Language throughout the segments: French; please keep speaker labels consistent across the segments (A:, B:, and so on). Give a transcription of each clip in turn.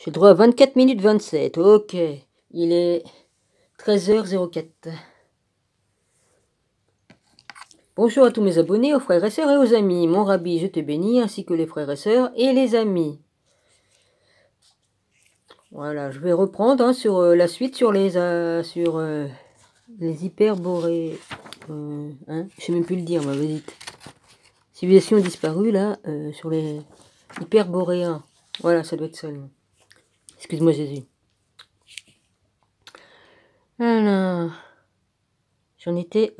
A: J'ai droit à 24 minutes 27. Ok. Il est 13h04. Bonjour à tous mes abonnés, aux frères et sœurs et aux amis. Mon Rabbi, je te bénis, ainsi que les frères et sœurs et les amis. Voilà, je vais reprendre hein, sur la suite sur les hyperborées. Hein, je sais même plus le dire, ma visite. Civilisation disparue là, sur les hyperboréens. Voilà, ça doit être ça. Excuse-moi Jésus. Alors, j'en étais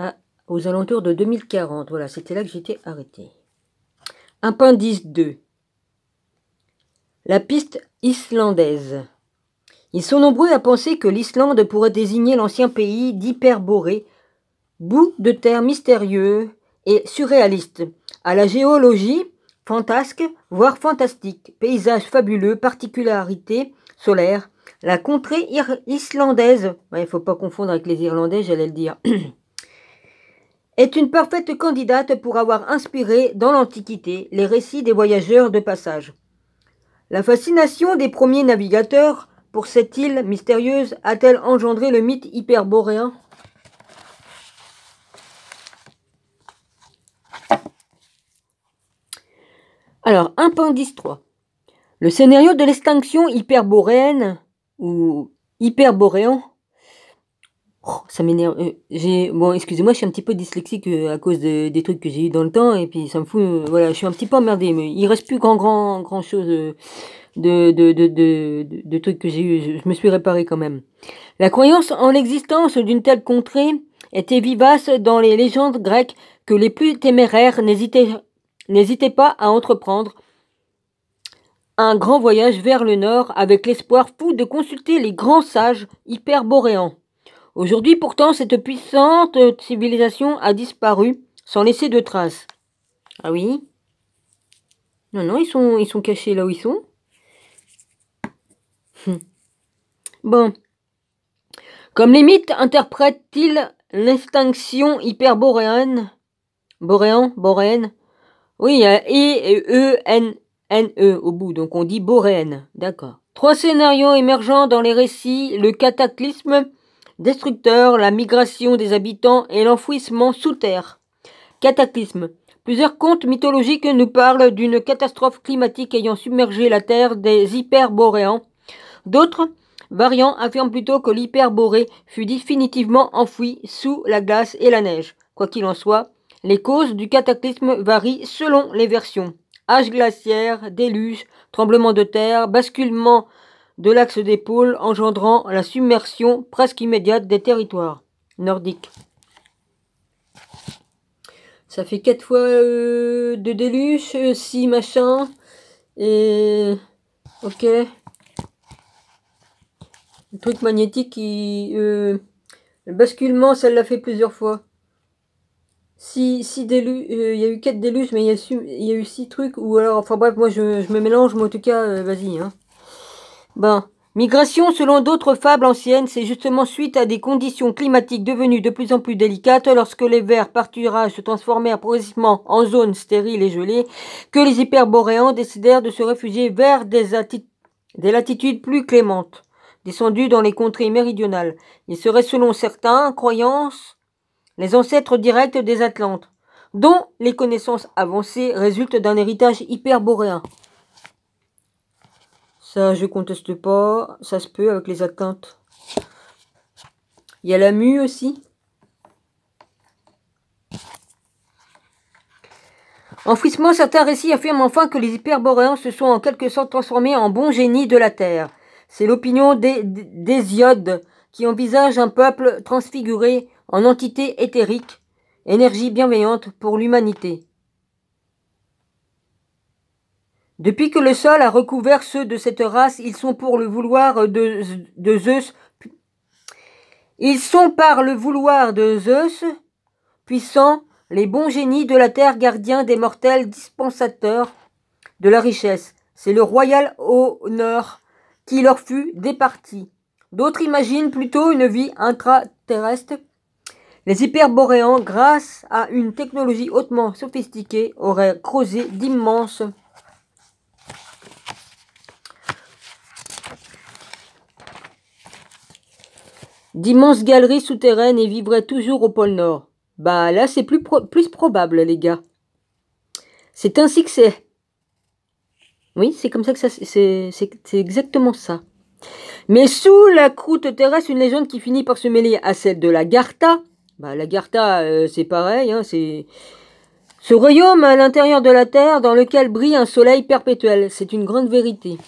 A: aux alentours de 2040. Voilà, c'était là que j'étais arrêté. Appendice 2. La piste islandaise. Ils sont nombreux à penser que l'Islande pourrait désigner l'ancien pays d'Hyperborée, bout de terre mystérieux et surréaliste, à la géologie fantasque, voire fantastique, paysages fabuleux, particularités solaires. La contrée islandaise, il ne faut pas confondre avec les Irlandais, j'allais le dire, est une parfaite candidate pour avoir inspiré dans l'Antiquité les récits des voyageurs de passage. La fascination des premiers navigateurs pour cette île mystérieuse a-t-elle engendré le mythe hyperboréen? Alors, appendice 3. Le scénario de l'extinction hyperboréenne, ou hyperboréen, ça m'énerve. Bon, excusez-moi, je suis un petit peu dyslexique à cause des trucs que j'ai eu dans le temps, et puis ça me fout, voilà, je suis un petit peu emmerdé, mais il reste plus grand chose de trucs que j'ai eu, je me suis réparé quand même. La croyance en l'existence d'une telle contrée était vivace dans les légendes grecques que les plus téméraires n'hésitaient pas à entreprendre un grand voyage vers le nord avec l'espoir fou de consulter les grands sages hyperboréens. Aujourd'hui, pourtant, cette puissante civilisation a disparu sans laisser de traces. Ah oui? Non, ils sont cachés là où ils sont. Bon. Comme les mythes interprètent-ils l'extinction hyperboréenne? Boréenne? Oui, il y a E-E-N-N-E au bout, donc on dit boréenne. D'accord. 3 scénarios émergents dans les récits, le cataclysme destructeur, la migration des habitants et l'enfouissement sous terre. Cataclysme. Plusieurs contes mythologiques nous parlent d'une catastrophe climatique ayant submergé la Terre des hyperboréens. D'autres variants affirment plutôt que l'hyperborée fut définitivement enfouie sous la glace et la neige. Quoi qu'il en soit, les causes du cataclysme varient selon les versions. Âge glaciaire, déluge, tremblement de terre, basculement de l'axe des pôles engendrant la submersion presque immédiate des territoires nordiques. Ça fait 4 fois de déluge, 6 machin, et ok. Le truc magnétique, le basculement, ça l'a fait plusieurs fois. 6 déluges, il y a eu 4 déluges, mais il y a eu 6 trucs, ou alors, enfin bref, moi je me mélange, mais en tout cas, vas-y, hein. Ben, migration, selon d'autres fables anciennes, c'est justement suite à des conditions climatiques devenues de plus en plus délicates lorsque les vers pâturages se transformèrent progressivement en zones stériles et gelées, que les hyperboréens décidèrent de se réfugier vers des latitudes plus clémentes, descendues dans les contrées méridionales. Ils seraient, selon certains croyances, les ancêtres directs des Atlantes, dont les connaissances avancées résultent d'un héritage hyperboréen. Ça, je conteste pas. Ça se peut avec les Atlantes. Il y a la mue aussi. Enfouissement, certains récits affirment enfin que les hyperboréens se sont en quelque sorte transformés en bons génies de la Terre. C'est l'opinion d'Hésiode qui envisage un peuple transfiguré en entité éthérique, énergie bienveillante pour l'humanité. Depuis que le sol a recouvert ceux de cette race, ils sont pour le vouloir de Zeus. Ils sont par le vouloir de Zeus, puissants, les bons génies de la terre, gardiens des mortels, dispensateurs de la richesse. C'est le royal honneur qui leur fut départi. D'autres imaginent plutôt une vie intraterrestre. Les hyperboréens, grâce à une technologie hautement sophistiquée, auraient creusé d'immenses d'immenses galeries souterraines et vivraient toujours au pôle Nord. Bah là, c'est plus probable, les gars. C'est ainsi que c'est. Oui, c'est comme ça que ça... C'est exactement ça. Mais sous la croûte terrestre, une légende qui finit par se mêler à celle de la Gartha. Bah, la Gartha, c'est pareil, hein, c'est... Ce royaume à l'intérieur de la Terre dans lequel brille un soleil perpétuel. C'est une grande vérité.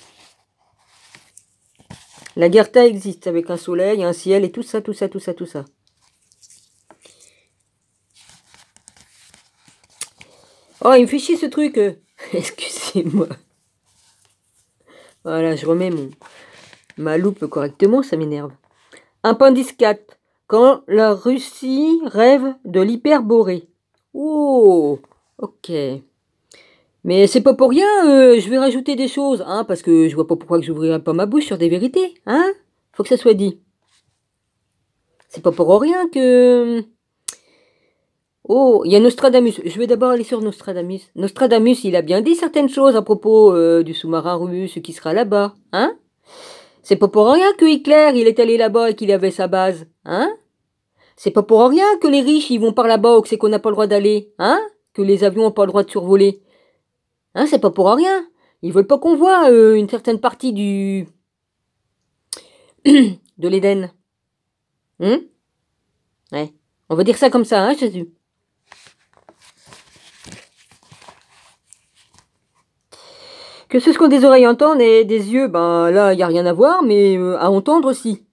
A: La Gartha existe avec un soleil, un ciel et tout ça, tout ça, tout ça, tout ça. Oh, il me fait chier ce truc. Excusez-moi. Voilà, je remets ma loupe correctement, ça m'énerve. Appendice 4. Quand la Russie rêve de l'hyperborée. Oh, ok. Mais c'est pas pour rien, je vais rajouter des choses, hein, parce que je vois pas pourquoi que j'ouvrirais pas ma bouche sur des vérités, hein. Faut que ça soit dit. C'est pas pour rien que... Oh, il y a Nostradamus. Je vais d'abord aller sur Nostradamus. Nostradamus, il a bien dit certaines choses à propos du sous-marin russe qui sera là-bas, hein. C'est pas pour rien que Hitler, il est allé là-bas et qu'il avait sa base, hein. C'est pas pour rien que les riches, ils vont par là-bas ou que c'est qu'on n'a pas le droit d'aller, hein. Que les avions n'ont pas le droit de survoler. Hein, c'est pas pour rien. Ils veulent pas qu'on voit une certaine partie du... de l'Éden. Ouais. On va dire ça comme ça, hein, Jésus. Que ce qu'on des oreilles entendent et des yeux, ben là, il n'y a rien à voir, mais à entendre aussi.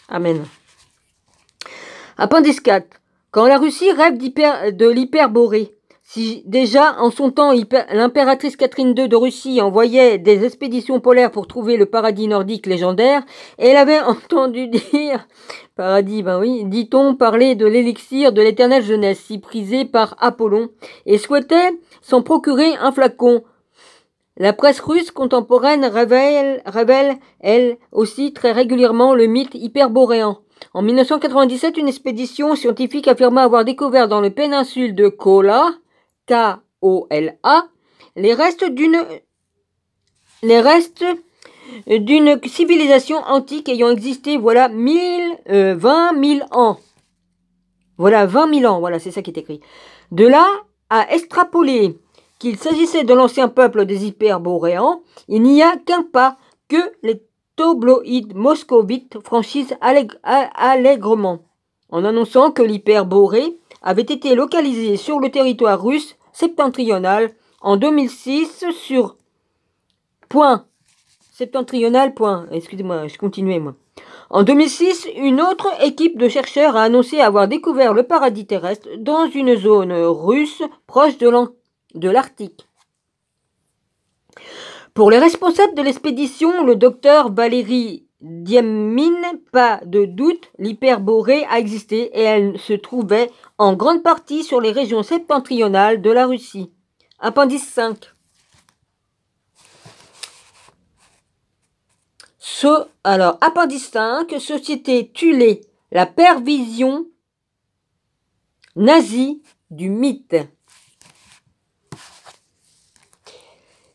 A: Amen. Appendice 4. Quand la Russie rêve de l'hyperborée, si déjà en son temps l'impératrice Catherine II de Russie envoyait des expéditions polaires pour trouver le paradis nordique légendaire, elle avait entendu dire, paradis, ben oui, dit-on parler de l'élixir de l'éternelle jeunesse si prisé par Apollon, et souhaitait s'en procurer un flacon. La presse russe contemporaine révèle, elle aussi, très régulièrement le mythe hyperboréen. En 1997, une expédition scientifique affirma avoir découvert dans le péninsule de Kola, K-O-L-A, les restes d'une civilisation antique ayant existé, voilà, 20 000 ans. Voilà, 20 000 ans, voilà, c'est ça qui est écrit. De là à extrapoler qu'il s'agissait de l'ancien peuple des hyperboréens, il n'y a qu'un pas que les tabloïds moscovites franchissent allègrement, en annonçant que l'hyperborée avait été localisée sur le territoire russe septentrional en 2006 sur point septentrional point. Excusez-moi, je continuais moi. En 2006, une autre équipe de chercheurs a annoncé avoir découvert le paradis terrestre dans une zone russe proche de l'Arctique. Pour les responsables de l'expédition, le docteur Valéry Diamine, pas de doute, l'hyperborée a existé et elle se trouvait en grande partie sur les régions septentrionales de la Russie. Appendice 5. Alors, appendice 5, société Thulé, la pervision nazie du mythe.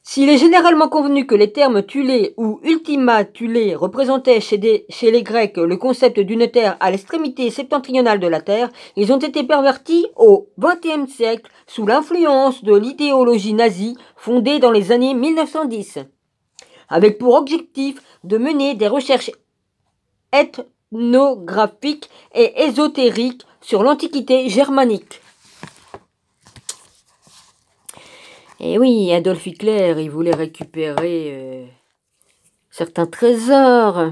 A: S'il est généralement convenu que les termes Thulé ou Ultima Thulé représentaient chez les Grecs le concept d'une terre à l'extrémité septentrionale de la Terre, ils ont été pervertis au XXe siècle sous l'influence de l'idéologie nazie fondée dans les années 1910, avec pour objectif de mener des recherches ethnographiques et ésotériques sur l'Antiquité germanique. Et oui, Adolf Hitler, il voulait récupérer certains trésors.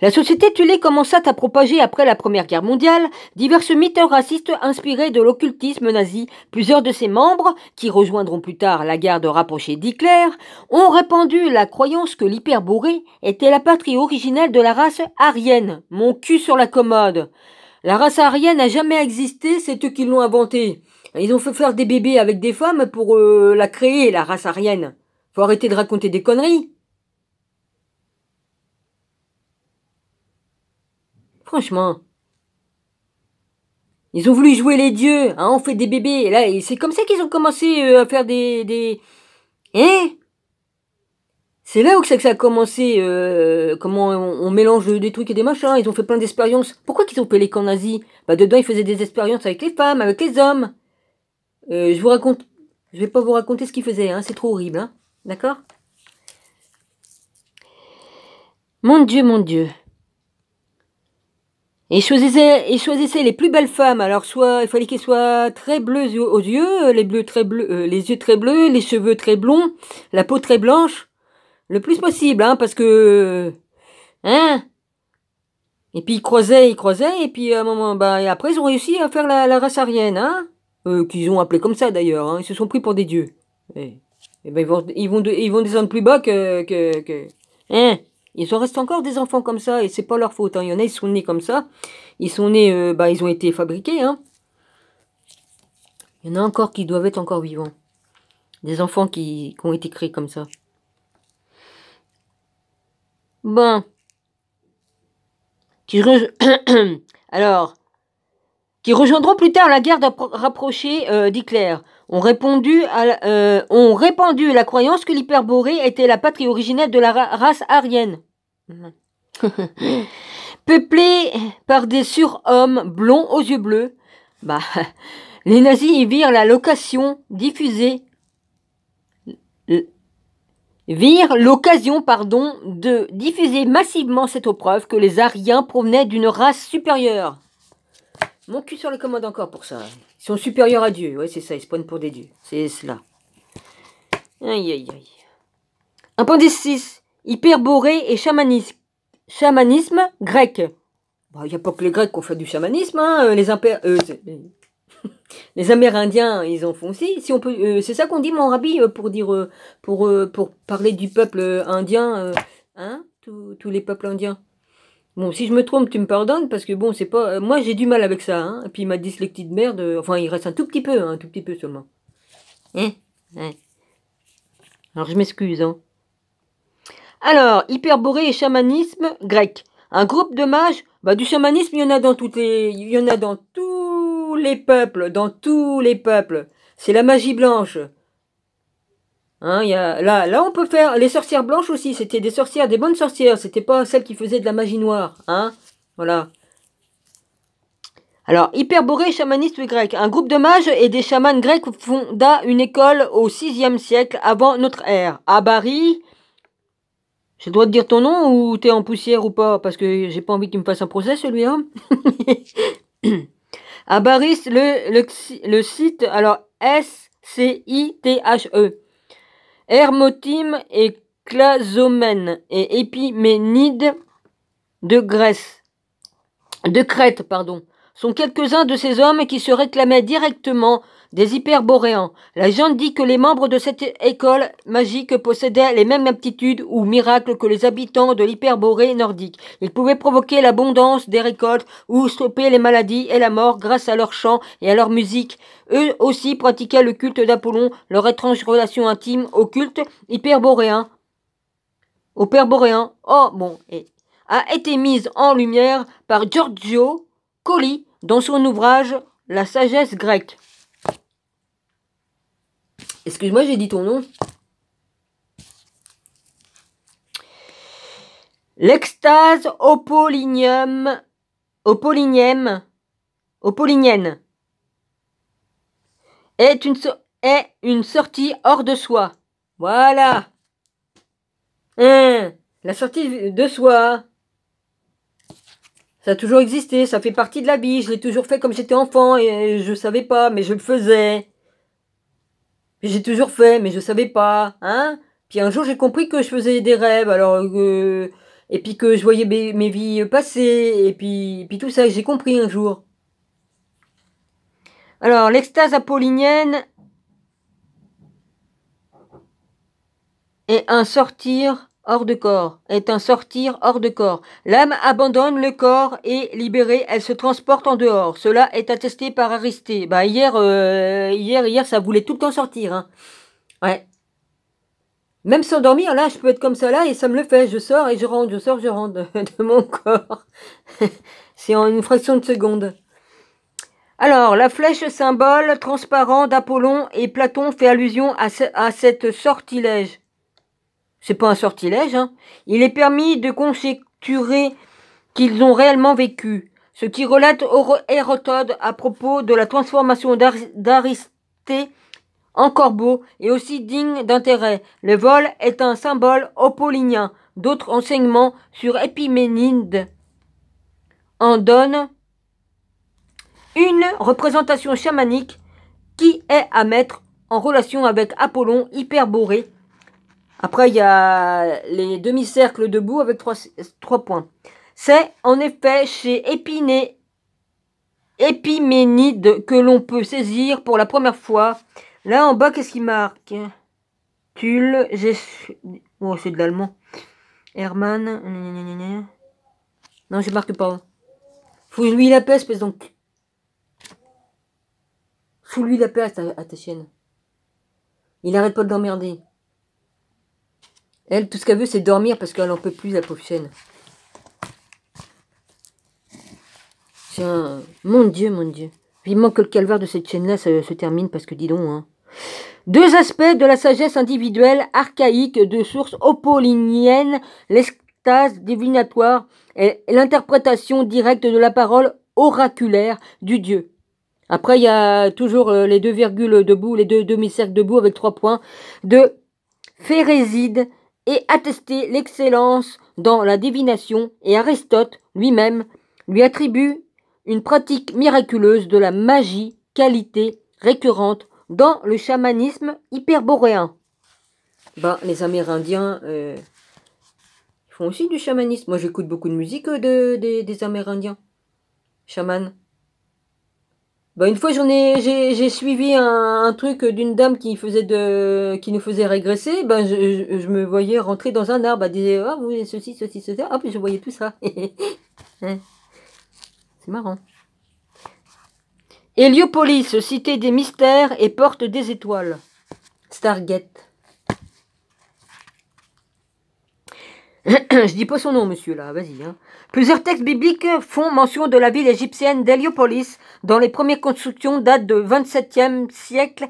A: La société Thulé commença à propager après la Première Guerre mondiale divers mythes racistes inspirés de l'occultisme nazi. Plusieurs de ses membres, qui rejoindront plus tard la garde rapprochée d'Hitler, ont répandu la croyance que l'hyperborée était la patrie originelle de la race aryenne. Mon cul sur la commode. La race aryenne n'a jamais existé, c'est eux qui l'ont inventée. Ils ont fait faire des bébés avec des femmes pour la créer, la race aryenne. Faut arrêter de raconter des conneries. Franchement. Ils ont voulu jouer les dieux, hein, on fait des bébés. Et là, c'est comme ça qu'ils ont commencé à faire des... Hein? C'est là où c'est que ça a commencé, comment on mélange des trucs et des machins, ils ont fait plein d'expériences. Pourquoi qu'ils ont fait les camps nazis? Bah dedans ils faisaient des expériences avec les femmes, avec les hommes. Je vous raconte, je vais pas vous raconter ce qu'ils faisaient, hein, c'est trop horrible, hein. D'accord? Mon Dieu, mon Dieu. Et ils choisissaient les plus belles femmes. Alors soit il fallait qu'elles soient très bleues aux yeux, les bleus très bleus, les yeux très bleus, les cheveux très blonds, la peau très blanche, le plus possible, hein, parce que, hein. Et puis ils croisaient, et puis à un moment, bah, et après ils ont réussi à faire la race aryenne, hein, qu'ils ont appelé comme ça d'ailleurs. Hein, ils se sont pris pour des dieux. Et ben ils vont descendre plus bas hein. Ils en restent encore des enfants comme ça, et c'est pas leur faute. Hein. Il y en a, ils sont nés comme ça. Ils sont nés, bah, ils ont été fabriqués. Hein. Il y en a encore qui doivent être encore vivants. Des enfants qui ont été créés comme ça. Bon. Alors, qui rejoindront plus tard la guerre rapprochée d'Hitler, ont répandu la croyance que l'hyperborée était la patrie originelle de la race aryenne. Peuplée par des surhommes blonds aux yeux bleus, bah, les nazis y virent l'occasion de diffuser massivement cette preuve que les Aryens provenaient d'une race supérieure. Mon cul sur le commode encore pour ça. Ils sont supérieurs à Dieu. Ouais, c'est ça, ils se prennent pour des dieux. C'est cela. Aïe, aïe, aïe. Appendice 6. Hyperborée et chamanisme. Chamanisme grec. Il n'y a pas que les Grecs qui ont fait du chamanisme. Hein. Les Amérindiens, ils en font aussi. Si on peut, c'est ça qu'on dit, mon rabbi, pour dire, pour parler du peuple indien. Hein, tous les peuples indiens. Bon, si je me trompe, tu me pardonnes, parce que bon, c'est pas... moi, j'ai du mal avec ça, hein. Et puis ma dyslexie de merde, enfin, il reste un tout petit peu, hein, un tout petit peu seulement. Hein? Alors, je m'excuse, hein. Alors, hyperborée et chamanisme grec. Un groupe de mages, bah, du chamanisme, il y en a dans tous les peuples, C'est la magie blanche. Hein, là, on peut faire les sorcières blanches aussi. C'était des sorcières, des bonnes sorcières. C'était pas celles qui faisaient de la magie noire. Hein, voilà. Alors, hyperborée, chamanisme grec. Un groupe de mages et des chamans grecs fonda une école au 6e siècle avant notre ère. À Bari. J'ai le droit de dire ton nom ou t'es en poussière ou pas? Parce que j'ai pas envie qu'il me fasse un procès, celui-là. À Baris, le site, alors S-C-I-T-H-E. Hermotim et Clazomène et Épiménide de Crète, sont quelques-uns de ces hommes qui se réclamaient directement des hyperboréens. La légende dit que les membres de cette école magique possédaient les mêmes aptitudes ou miracles que les habitants de l'hyperborée nordique. Ils pouvaient provoquer l'abondance des récoltes ou stopper les maladies et la mort grâce à leur chant et à leur musique. Eux aussi pratiquaient le culte d'Apollon, leur étrange relation intime au culte hyperboréen. A été mise en lumière par Giorgio Colli dans son ouvrage La sagesse grecque. Excuse-moi, j'ai dit ton nom. L'extase apollinienne est une sortie hors de soi. Voilà. La sortie de soi. Ça a toujours existé, ça fait partie de la vie. Je l'ai toujours fait comme j'étais enfant et je savais pas, mais je le faisais. J'ai toujours fait, mais je savais pas, hein. Puis un jour j'ai compris que je faisais des rêves, et puis que je voyais mes vies passer, et puis tout ça, j'ai compris un jour. Alors, l'extase apollinienne est un sortir hors de corps. L'âme abandonne le corps et libérée, elle se transporte en dehors. Cela est attesté par Aristée. Bah hier, ça voulait tout le temps sortir. Hein. Ouais. Même sans dormir, là, je peux être comme ça là et ça me le fait. Je sors et je rentre, de mon corps. C'est en une fraction de seconde. Alors, la flèche symbole transparent d'Apollon et Platon fait allusion à cette sortilège. c'est pas un sortilège, hein. Il est permis de conjecturer qu'ils ont réellement vécu, ce qui relate Hérodote à propos de la transformation d'Aristée en corbeau est aussi digne d'intérêt. Le vol est un symbole apollinien. D'autres enseignements sur Épiménide en donnent une représentation chamanique qui est à mettre en relation avec Apollon Hyperborée. Après, il y a les demi-cercles debout avec trois points. C'est en effet chez Épiménide que l'on peut saisir pour la première fois. Là en bas, qu'est-ce qui marque? Tulle, oh, c'est de l'allemand. Hermann. Non, je marque pas. Fous-lui la paix, espèce donc. Fous-lui la paix à ta chienne. Il arrête pas de l'emmerder. Elle, tout ce qu'elle veut, c'est dormir parce qu'elle en peut plus, la pauvre chienne. Tiens, mon Dieu, mon Dieu. Vivement que le calvaire de cette chaîne-là se termine parce que dis donc, hein. Deux aspects de la sagesse individuelle archaïque de source apollinienne, l'extase divinatoire et l'interprétation directe de la parole oraculaire du Dieu. Après, il y a toujours les deux virgules debout, les deux demi-cercles debout avec 3 points de Phéréside et attester l'excellence dans la divination, et Aristote lui-même lui attribue une pratique miraculeuse de la magie, qualité récurrente dans le chamanisme hyperboréen. Ben, les Amérindiens font aussi du chamanisme. Moi, j'écoute beaucoup de musique des Amérindiens. Chaman. Ben, une fois, j'ai suivi un truc d'une dame qui nous faisait régresser. Ben, je me voyais rentrer dans un arbre. Elle disait, ah, vous, ceci, ceci, ceci. Ah, puis je voyais tout ça. C'est marrant. Héliopolis, cité des mystères et porte des étoiles. Stargate. Je dis pas son nom, monsieur, là, vas-y. Hein. Plusieurs textes bibliques font mention de la ville égyptienne d'Héliopolis, dont les premières constructions datent du XXVIIe siècle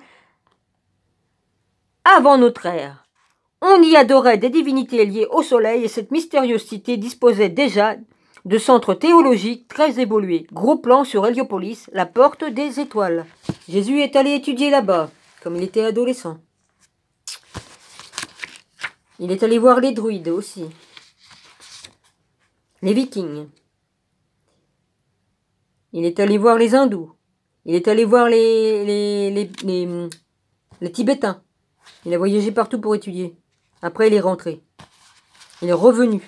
A: avant notre ère. On y adorait des divinités liées au soleil et cette mystérieuse cité disposait déjà de centres théologiques très évolués. Gros plan sur Héliopolis, la porte des étoiles. Jésus est allé étudier là-bas, comme il était adolescent. Il est allé voir les druides aussi. Les vikings. Il est allé voir les hindous. Il est allé voir les Tibétains. Il a voyagé partout pour étudier. Après, il est rentré. Il est revenu.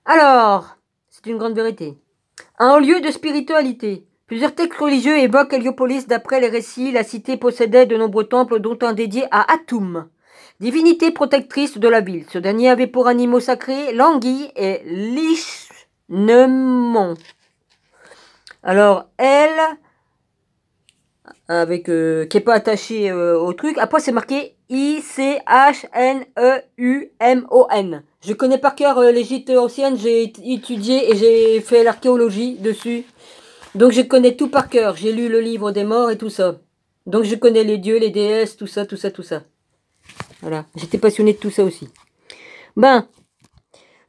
A: Alors, c'est une grande vérité. Un lieu de spiritualité. Plusieurs textes religieux évoquent Héliopolis. D'après les récits, la cité possédait de nombreux temples, dont un dédié à Atum, divinité protectrice de la ville. Ce dernier avait pour animaux sacrés l'anguille et l'ichnemon. Alors, elle, avec qui n'est pas attachée au truc. Après, c'est marqué I-C-H-N-E-U-M-O-N. Je connais par cœur l'Égypte ancienne. J'ai étudié et j'ai fait l'archéologie dessus. Donc, je connais tout par cœur. J'ai lu le livre des morts et tout ça. Donc, je connais les dieux, les déesses, tout ça, tout ça, tout ça. Voilà, j'étais passionné de tout ça aussi. Ben,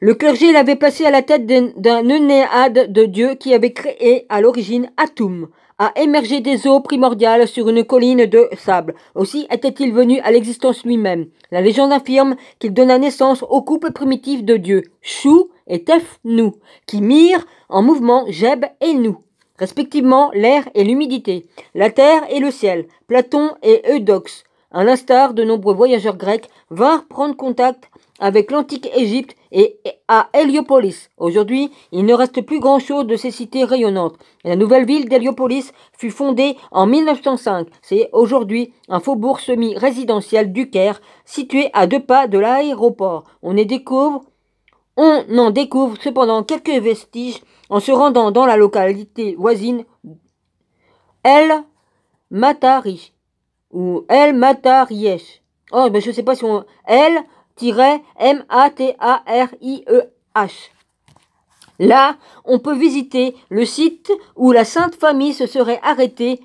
A: le clergé l'avait placé à la tête d'un eunéade de Dieu qui avait créé à l'origine Atum, a émergé des eaux primordiales sur une colline de sable. Aussi était-il venu à l'existence lui-même. La légende affirme qu'il donna naissance au couple primitif de Dieu, Chou et Tefnou, qui mirent en mouvement Geb et Nou, respectivement l'air et l'humidité, la terre et le ciel. Platon et Eudoxe, à l'instar de nombreux voyageurs grecs, vinrent prendre contact avec l'antique Égypte et à Héliopolis. Aujourd'hui, il ne reste plus grand-chose de ces cités rayonnantes. La nouvelle ville d'Héliopolis fut fondée en 1905. C'est aujourd'hui un faubourg semi-résidentiel du Caire, situé à 2 pas de l'aéroport. On en découvre cependant quelques vestiges en se rendant dans la localité voisine El Matari ou El Matariesh. Oh, ben je sais pas si on... L-M-A-T-A-R-I-E-H. Là, on peut visiter le site où la Sainte Famille se serait arrêtée,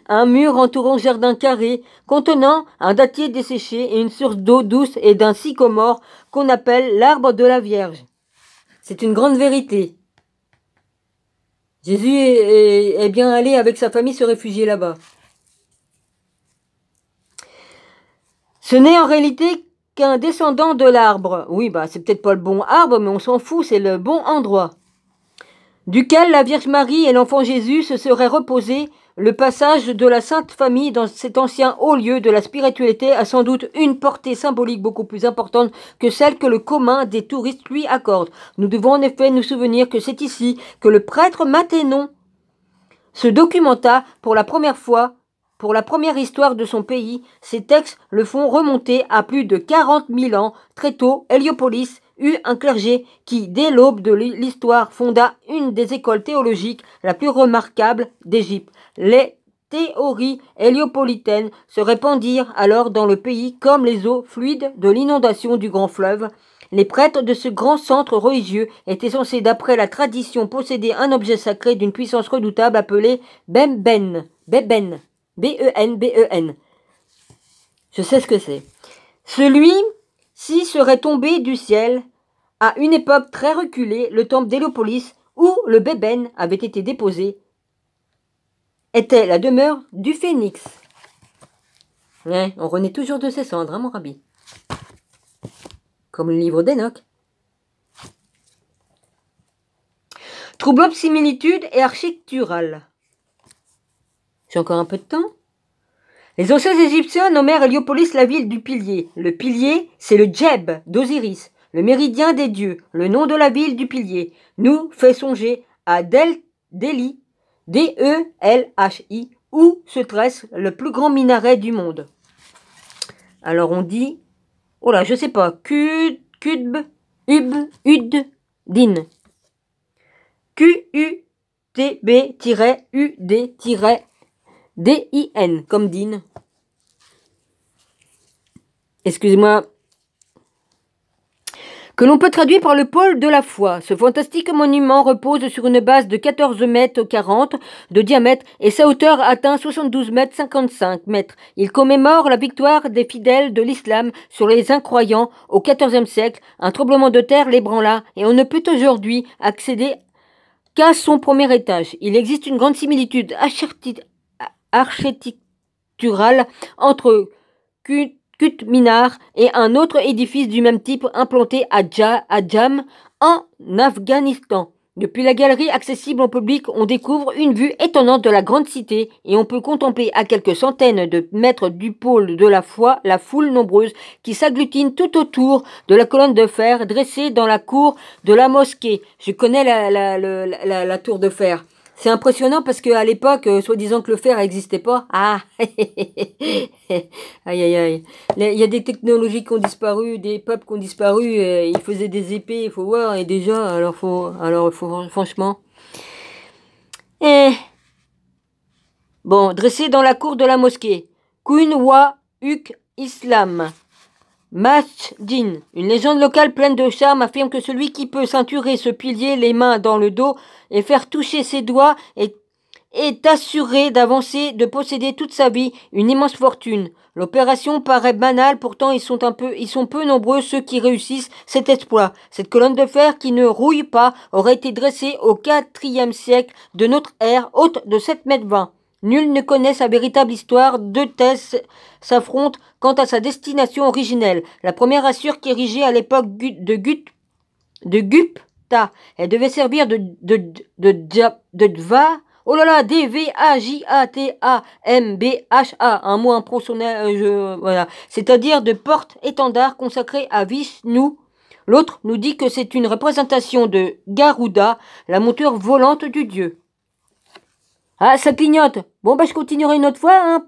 A: Un mur entourant jardin carré, contenant un dattier desséché et une source d'eau douce et d'un sycomore qu'on appelle l'arbre de la Vierge. C'est une grande vérité. Jésus est bien allé avec sa famille se réfugier là-bas. Ce n'est en réalité qu'un descendant de l'arbre. Oui, bah c'est peut-être pas le bon arbre, mais on s'en fout, c'est le bon endroit. Duquel la Vierge Marie et l'enfant Jésus se seraient reposés. Le passage de la Sainte Famille dans cet ancien haut lieu de la spiritualité a sans doute une portée symbolique beaucoup plus importante que celle que le commun des touristes lui accorde. Nous devons en effet nous souvenir que c'est ici que le prêtre Mathénon se documenta pour la première fois, pour la première histoire de son pays. Ces textes le font remonter à plus de 40 000 ans. Très tôt, Héliopolis eut un clergé qui, dès l'aube de l'histoire, fonda une des écoles théologiques la plus remarquable d'Égypte. Les théories héliopolitaines se répandirent alors dans le pays comme les eaux fluides de l'inondation du grand fleuve. Les prêtres de ce grand centre religieux étaient censés, d'après la tradition, posséder un objet sacré d'une puissance redoutable appelé Beben. B-E-N. Je sais ce que c'est. Celui-ci serait tombé du ciel à une époque très reculée. Le temple d'Héliopolis, où le Beben avait été déposé, était la demeure du phénix. Ouais, on renaît toujours de ses cendres, hein, mon rabbi. Comme le livre d'Enoch. Troublante similitude et architecturale. J'ai encore un peu de temps. Les anciens Égyptiens nommèrent Héliopolis la ville du pilier. Le pilier, c'est le Djeb d'Osiris, le méridien des dieux, le nom de la ville du pilier, nous fait songer à Delhi, D-E-L-H-I, où se tresse le plus grand minaret du monde. Alors on dit, oh là, je sais pas, Qutb, Din. Q-U-T-B-U-D-D-I-N, comme Din. Excusez-moi. Que l'on peut traduire par le pôle de la foi. Ce fantastique monument repose sur une base de 14 mètres 40 de diamètre et sa hauteur atteint 72 mètres 55 mètres. Il commémore la victoire des fidèles de l'islam sur les incroyants au XIVe siècle. Un tremblement de terre l'ébranla et on ne peut aujourd'hui accéder qu'à son premier étage. Il existe une grande similitude architecturale entre Qutb Minar et un autre édifice du même type implanté à Jam, en Afghanistan. Depuis la galerie accessible au public, on découvre une vue étonnante de la grande cité et on peut contempler à quelques centaines de mètres du pôle de la foi la foule nombreuse qui s'agglutine tout autour de la colonne de fer dressée dans la cour de la mosquée. Je connais la tour de fer. C'est impressionnant parce qu'à l'époque, soi-disant que le fer n'existait pas. Ah, aïe aïe aïe. Il y a des technologies qui ont disparu, des peuples qui ont disparu. Ils faisaient des épées, il faut voir. Et déjà, alors faut franchement. Bon, dressé dans la cour de la mosquée. Kunwa Uk Islam. Masjid. Une légende locale pleine de charme affirme que celui qui peut ceinturer ce pilier les mains dans le dos et faire toucher ses doigts est assuré d'avancer, de posséder toute sa vie une immense fortune. L'opération paraît banale, pourtant ils sont peu nombreux ceux qui réussissent cet exploit. Cette colonne de fer qui ne rouille pas aurait été dressée au IVe siècle de notre ère, haute de 7,20 mètres. Nul ne connaît sa véritable histoire, deux thèses s'affrontent quant à sa destination originelle. La première assure qu'érigée à l'époque de Gupta, elle devait servir de Dva, oh là là, D-V-A-J-A-T-A-M-B-H-A, un mot impressionnant, voilà, c'est-à-dire de porte-étendard consacré à Vishnu. L'autre nous dit que c'est une représentation de Garuda, la monture volante du dieu. Ah, ça clignote. Bon, bah, je continuerai une autre fois, hein.